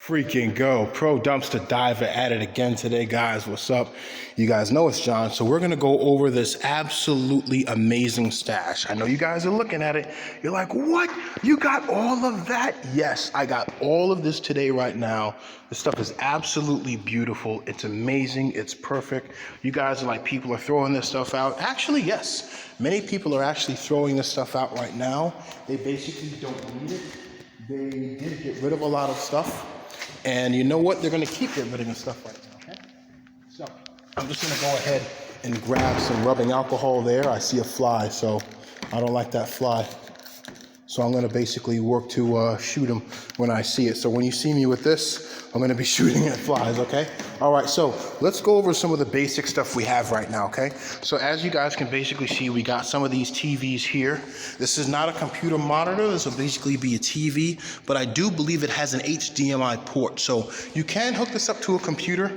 Freaking go. Pro dumpster diver at it again today, guys. What's up? You guys know it's John. So we're going to go over this absolutely amazing stash. I know you guys are looking at it. You're like, what? You got all of that? Yes, I got all of this today right now. This stuff is absolutely beautiful. It's amazing. It's perfect. You guys are like, people are throwing this stuff out. Actually, yes. Many people are actually throwing this stuff out right now. They basically don't need it. They did get rid of a lot of stuff. And you know what? They're going to keep getting rid of stuff right now, okay? So I'm just going to go ahead and grab some rubbing alcohol there. I see a fly, so I don't like that fly. So I'm going to basically work to shoot them when I see it. So when you see me with this, I'm going to be shooting at flies, okay? All right, so let's go over some of the basic stuff we have right now, okay? So as you guys can basically see, we got some of these TVs here. This is not a computer monitor. This will basically be a TV, but I do believe it has an HDMI port. So you can hook this up to a computer.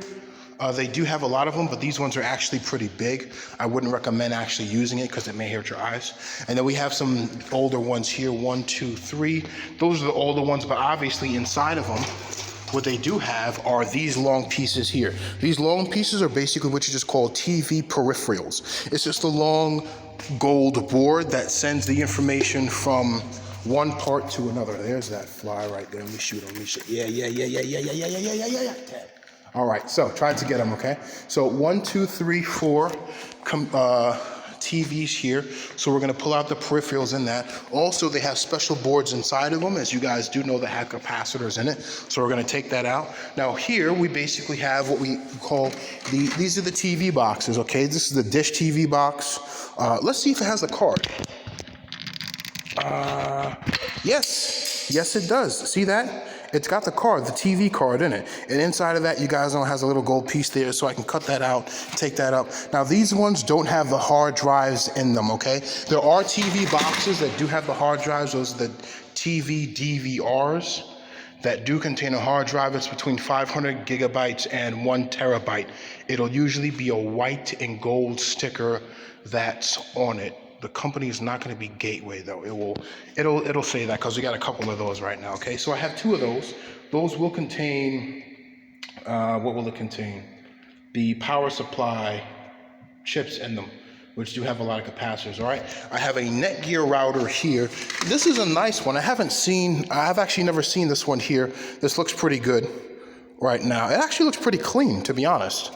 They do have a lot of them, but these ones are actually pretty big. I wouldn't recommend actually using it because it may hurt your eyes. And then we have some older ones here, 1, 2, 3. Those are the older ones, but obviously inside of them, what they do have are these long pieces here. These long pieces are basically what you just call TV peripherals. It's just a long gold board that sends the information from one part to another. There's that fly right there. Let me shoot him. Let me shoot. Yeah. All right, so try to get them, okay? So 1, 2, 3, 4 TVs here. So we're gonna pull out the peripherals in that. Also, they have special boards inside of them. As you guys do know, they have capacitors in it. So we're gonna take that out. Now here, we basically have what we call, these are the TV boxes, okay? This is the dish TV box. Let's see if it has a card. Yes, it does. See that? It's got the card, the TV card in it. And inside of that, you guys know, it has a little gold piece there, so I can cut that out, take that up. Now, these ones don't have the hard drives in them, okay? There are TV boxes that do have the hard drives. Those are the TV DVRs that do contain a hard drive. It's between 500 gigabytes and 1 terabyte. It'll usually be a white and gold sticker that's on it. The company is not going to be Gateway though. It'll say that because we got a couple of those right now. Okay, so I have 2 of those. Those will contain what will it contain? The power supply chips in them, which do have a lot of capacitors. All right, I have a Netgear router here. This is a nice one. I've actually never seen this one here. This looks pretty good right now. It actually looks pretty clean, to be honest.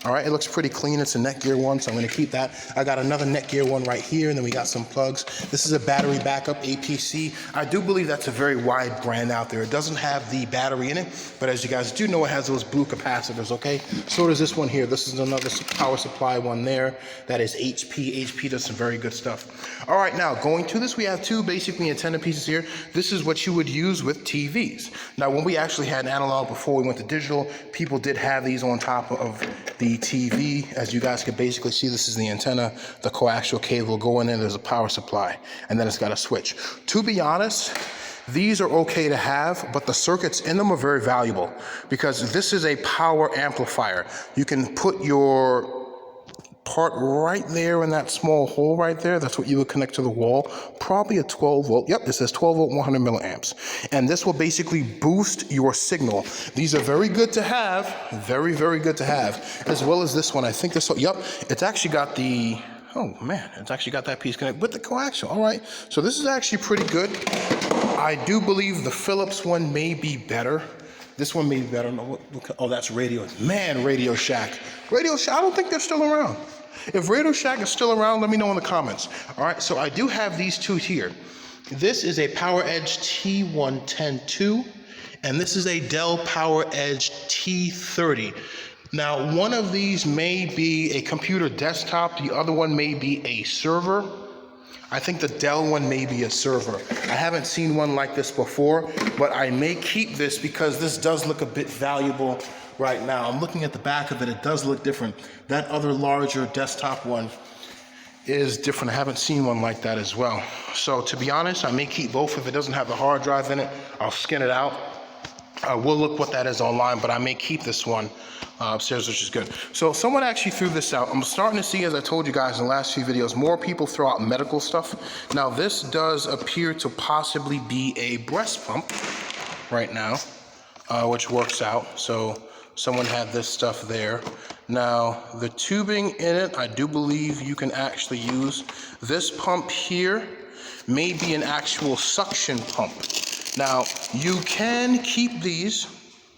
All right, it looks pretty clean. It's a Netgear one, so I'm gonna keep that. I got another Netgear one right here, and then we got some plugs. This is a battery backup APC. I do believe that's a very wide brand out there. It doesn't have the battery in it, but as you guys do know, it has those blue capacitors, okay? So does this one here. This is another power supply one there. That is HP. HP does some very good stuff. All right, now going to this, we have 2 basically antenna pieces here. This is what you would use with TVs. Now, when we actually had an analog before we went to digital, people did have these on top of the TV. As you guys can basically see, this is the antenna, the coaxial cable will go in there, there's a power supply, and then it's got a switch. To be honest, these are okay to have, but the circuits in them are very valuable because this is a power amplifier. You can put your part right there in that small hole right there. That's what you would connect to the wall. Probably a 12 volt. Yep, it says 12 volt, 100 milliamps. And this will basically boost your signal. These are very good to have. Very, very good to have. As well as this one. I think this one, yep, it's actually got the, oh man, it's actually got that piece connected with the coaxial. All right, so this is actually pretty good. I do believe the Philips one may be better. This one may be better. Oh, that's Radio. Man, Radio Shack. Radio Shack, I don't think they're still around. If Radio Shack is still around, let me know in the comments. All right, so I do have these 2 here. This is a PowerEdge T110-2, and this is a Dell PowerEdge T30. Now, one of these may be a computer desktop. The other one may be a server. I think the Dell one may be a server. I haven't seen one like this before, but I may keep this because this does look a bit valuable right now. I'm looking at the back of it. It does look different. That other larger desktop one is different. I haven't seen one like that as well. So to be honest, I may keep both. If it doesn't have the hard drive in it, I'll skin it out. We'll look what that is online, but I may keep this one upstairs, which is good. So someone actually threw this out. I'm starting to see, as I told you guys in the last few videos, more people throw out medical stuff. Now this does appear to possibly be a breast pump right now. which works out. So someone had this stuff there. Now, the tubing in it, I do believe you can actually use. This pump here may be an actual suction pump. Now, you can keep these.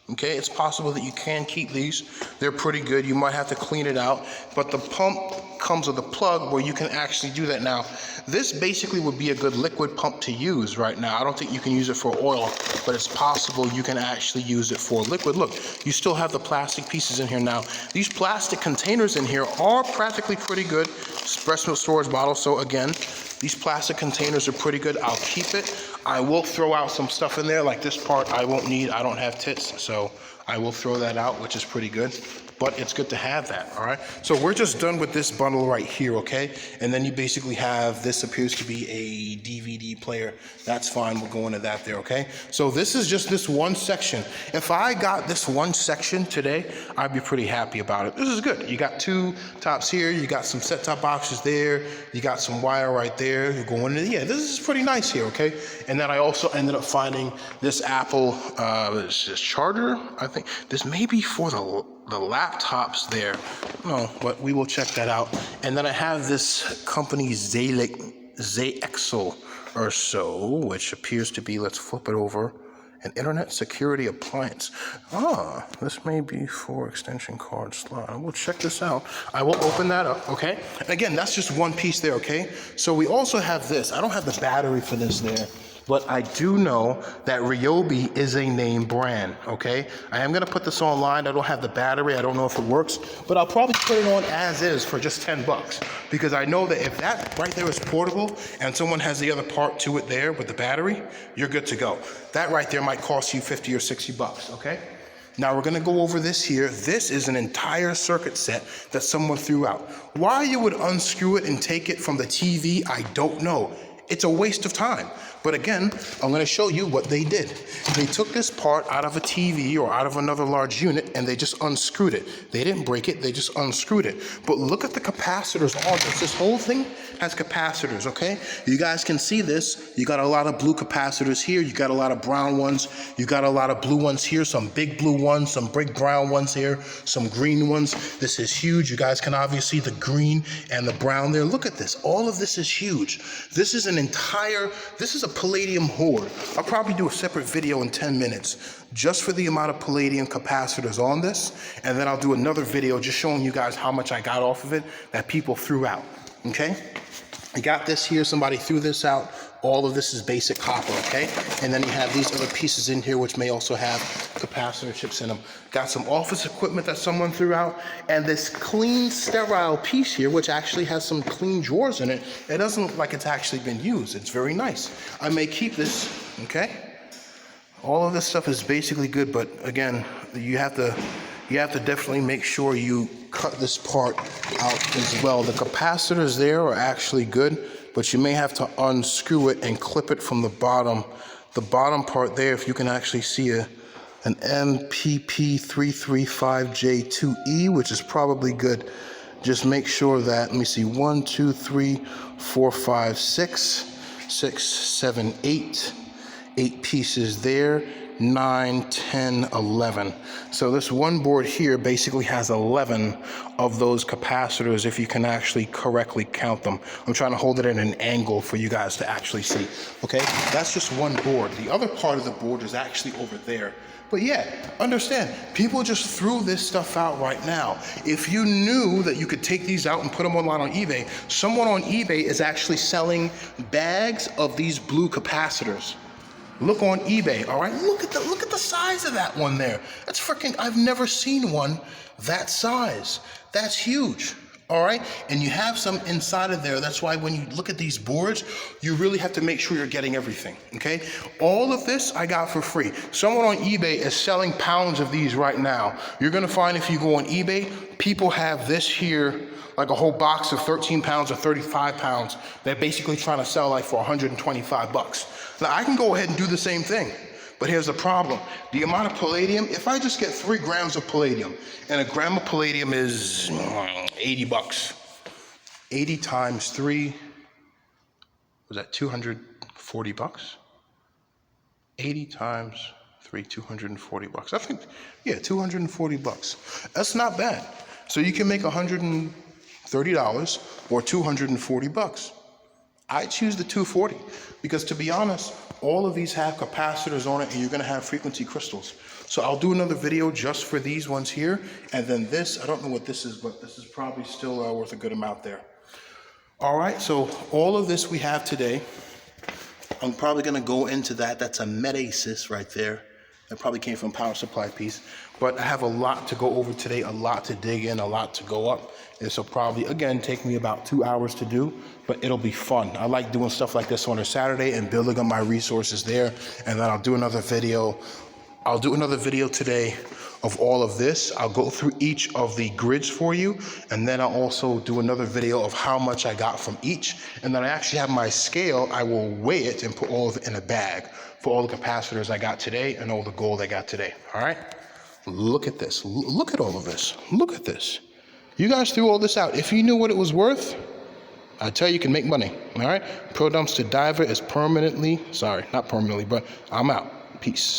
Okay, it's possible that you can keep these. They're pretty good. You might have to clean it out, but the pump comes with a plug where you can actually do that. Now, this basically would be a good liquid pump to use right now. I don't think you can use it for oil, but it's possible you can actually use it for liquid. Look, you still have the plastic pieces in here now. These plastic containers in here are practically pretty good. Breast milk storage bottle, so again, these plastic containers are pretty good. I'll keep it. I will throw out some stuff in there, like this part I won't need. I don't have tits, so I will throw that out, which is pretty good. But it's good to have that, all right? So we're just done with this bundle right here, okay? And then you basically have, this appears to be a DVD player. That's fine, we'll go into that there, okay? So this is just this one section. If I got this one section today, I'd be pretty happy about it. This is good. You got two tops here, you got some set-top boxes there, you got some wire right there, you're going in, yeah, this is pretty nice here, okay? And then I also ended up finding this Apple this charger, I think. This may be for the laptops there. No, but we will check that out. And then I have this company Zexel or so, which appears to be, let's flip it over, an internet security appliance. Ah, this may be for extension card slot. We'll check this out. I will open that up, okay? And again, that's just one piece there, okay? So we also have this. I don't have the battery for this there, but I do know that Ryobi is a name brand, okay? I am gonna put this online. I don't have the battery. I don't know if it works, but I'll probably put it on as is for just 10 bucks, because I know that if that right there is portable and someone has the other part to it there with the battery, you're good to go. That right there might cost you 50 or 60 bucks, okay? Now we're gonna go over this here. This is an entire circuit set that someone threw out. Why you would unscrew it and take it from the TV, I don't know. It's a waste of time. But again, I'm gonna show you what they did. They took this part out of a TV or out of another large unit and they just unscrewed it. They didn't break it, they just unscrewed it. But look at the capacitors on this. This whole thing has capacitors, okay? You guys can see this. You got a lot of blue capacitors here. You got a lot of brown ones. You got a lot of blue ones here, some big blue ones, some big brown ones here, some green ones. This is huge. You guys can obviously see the green and the brown there. Look at this. All of this is huge. This is this is a palladium hoard. I'll probably do a separate video in 10 minutes just for the amount of palladium capacitors on this, and then I'll do another video just showing you guys how much I got off of it that people threw out, okay? I got this here, somebody threw this out. All of this is basic copper, okay? And then you have these other pieces in here which may also have capacitor chips in them. Got some office equipment that someone threw out, and this clean, sterile piece here, which actually has some clean drawers in it. It doesn't look like it's actually been used. It's very nice. I may keep this, okay? All of this stuff is basically good, but again, you have to definitely make sure you cut this part out as well. The capacitors there are actually good, but you may have to unscrew it and clip it from the bottom. The bottom part there, if you can actually see an MPP335J2E, which is probably good. Just make sure that, let me see, 1, 2, 3, 4, 5, 6, 7, 8 pieces there. 9, 10, 11. So this one board here basically has 11 of those capacitors if you can actually correctly count them. I'm trying to hold it at an angle for you guys to actually see. Okay, that's just one board. The other part of the board is actually over there. But yeah, understand, people just threw this stuff out right now. If you knew that you could take these out and put them online on eBay, someone on eBay is actually selling bags of these blue capacitors. Look on eBay, all right? Look at the size of that one there. That's freaking, I've never seen one that size. That's huge, all right? And you have some inside of there. That's why when you look at these boards, you really have to make sure you're getting everything, okay? All of this I got for free. Someone on eBay is selling pounds of these right now. You're gonna find if you go on eBay, people have this here, like a whole box of 13 pounds or 35 pounds. They're basically trying to sell like for 125 bucks. Now I can go ahead and do the same thing, but here's the problem. The amount of palladium, if I just get 3 grams of palladium, and a gram of palladium is 80 bucks. 80 times 3, was that 240 bucks? 80 times $240. I think, yeah, $240. That's not bad. So you can make $130 or $240. I choose the 240 because, to be honest, all of these have capacitors on it, and you're going to have frequency crystals. So I'll do another video just for these ones here, and then this, I don't know what this is, but this is probably still worth a good amount there. All right, so all of this we have today. I'm probably going to go into that. That's a Metasis right there. That probably came from Power Supply piece. But I have a lot to go over today, a lot to dig in, a lot to go up. This will probably, again, take me about 2 hours to do, but it'll be fun. I like doing stuff like this on a Saturday and building up my resources there. And then I'll do another video. I'll do another video today of all of this. I'll go through each of the grids for you, and then I'll also do another video of how much I got from each. And then I actually have my scale. I will weigh it and put all of it in a bag for all the capacitors I got today and all the gold I got today. All right? Look at this. Look at all of this. Look at this. You guys threw all this out. If you knew what it was worth, I tell you can make money. All right? Pro Dumpster Diver is permanently, sorry, not permanently, but I'm out. Peace.